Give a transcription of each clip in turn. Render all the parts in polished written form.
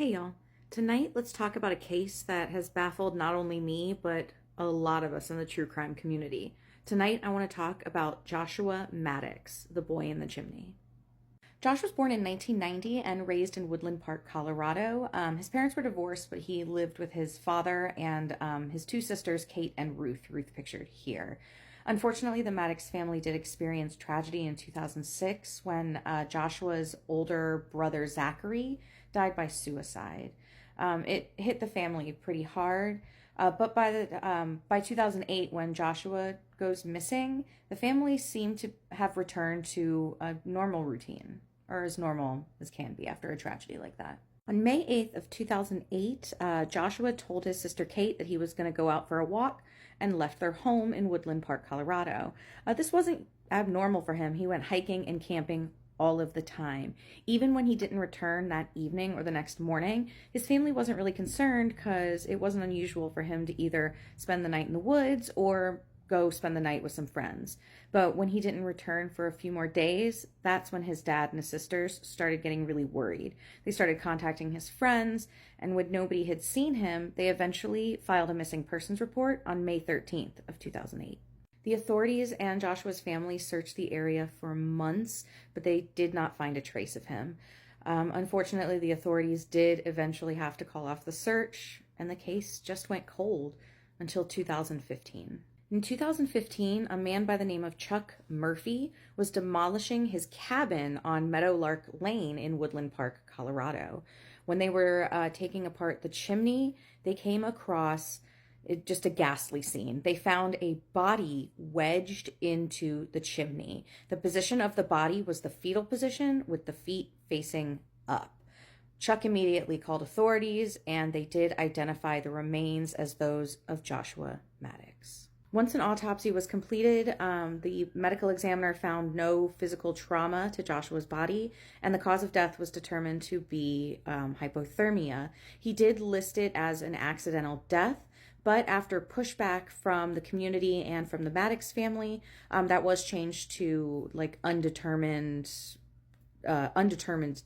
Hey y'all. Tonight, let's talk about a case that has baffled not only me, but a lot of us in the true crime community. Tonight, I want to talk about Joshua Maddux, the boy in the chimney. Josh was born in 1990 and raised in Woodland Park, Colorado. His parents were divorced, but he lived with his father and his two sisters, Kate and Ruth. Ruth pictured here. Unfortunately, the Maddux family did experience tragedy in 2006 when Joshua's older brother, Zachary, died by suicide. It hit the family pretty hard. But by 2008, when Joshua goes missing, the family seemed to have returned to a normal routine, or as normal as can be after a tragedy like that. On May 8th of 2008, Joshua told his sister Kate that he was going to go out for a walk and left their home in Woodland Park, Colorado. This wasn't abnormal for him. He went hiking and camping all of the time. Even when he didn't return that evening or the next morning, his family wasn't really concerned because it wasn't unusual for him to either spend the night in the woods or go spend the night with some friends. But when he didn't return for a few more days, that's when his dad and his sisters started getting really worried. They started contacting his friends, and when nobody had seen him, they eventually filed a missing persons report on May 13th of 2008. The authorities and Joshua's family searched the area for months, but they did not find a trace of him. Unfortunately, the authorities did eventually have to call off the search, and the case just went cold until 2015. In 2015, a man by the name of Chuck Murphy was demolishing his cabin on Meadowlark Lane in Woodland Park, Colorado. When they were taking apart the chimney, they came across just a ghastly scene. They found a body wedged into the chimney. The position of the body was the fetal position with the feet facing up. Chuck immediately called authorities, and they did identify the remains as those of Joshua Maddux. Once an autopsy was completed, the medical examiner found no physical trauma to Joshua's body, and the cause of death was determined to be hypothermia. He did list it as an accidental death, but after pushback from the community and from the Maddux family, that was changed to like undetermined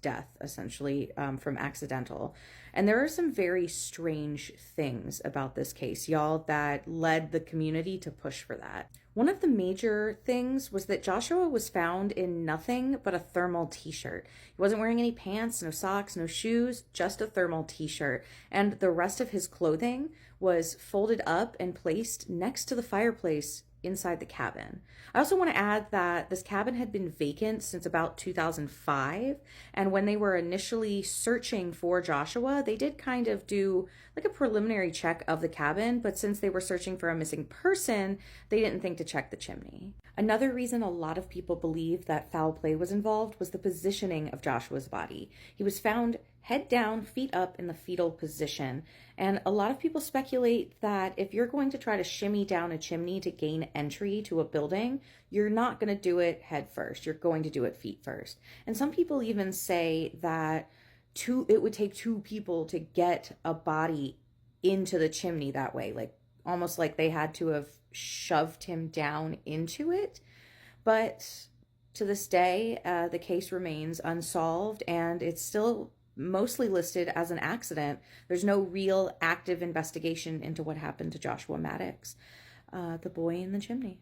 death, essentially, from accidental. And there are some very strange things about this case, y'all, that led the community to push for that. One of the major things was that Joshua was found in nothing but a thermal t-shirt. He wasn't wearing any pants, no socks, no shoes, just a thermal t-shirt. And the rest of his clothing was folded up and placed next to the fireplace inside the cabin. I also want to add that this cabin had been vacant since about 2005, and when they were initially searching for Joshua, they did kind of do like a preliminary check of the cabin, but since they were searching for a missing person, they didn't think to check the chimney. Another reason a lot of people believe that foul play was involved was the positioning of Joshua's body. He was found head down, feet up in the fetal position. And a lot of people speculate that if you're going to try to shimmy down a chimney to gain entry to a building, you're not going to do it head first. You're going to do it feet first. And some people even say that it would take two people to get a body into the chimney that way, like almost like they had to have shoved him down into it. But to this day, the case remains unsolved, and it's still mostly listed as an accident. There's no real active investigation into what happened to Joshua Maddux, the boy in the chimney.